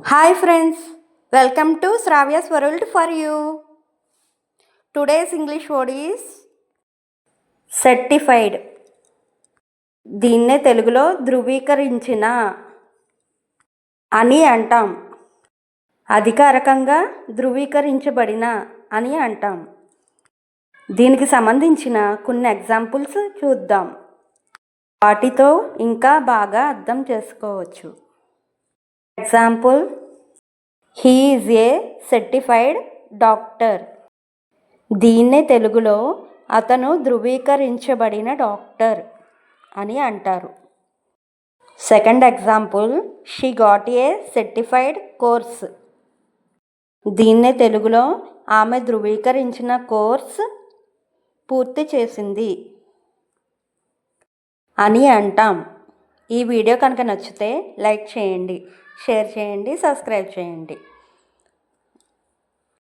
Hi friends, welcome to Sravya's World for you. Today's English word is certified. దీన్నే తెలుగులో ధృవీకరించిన అని అంటాం. అధికారికంగా ధృవీకరించబడిన అని అంటాం. దీనికి సంబంధించిన కొన్ని ఎగ్జాంపుల్స్ చూద్దాం. వాటితో ఇంకా బాగా అర్థం చేసుకోవచ్చు. Example, he is a certified doctor. దీన్నే తెలుగులో అతను ధృవీకరించబడిన డాక్టర్ అని అంటారు. Second example, she got a certified course. దీన్నే తెలుగులో ఆమె ధృవీకరించిన కోర్స్ పూర్తి చేసింది అని అంటాం. ఈ వీడియో కనుక నచ్చితే లైక్ చేయండి, షేర్ చేయండి, సబ్స్క్రైబ్ చేయండి.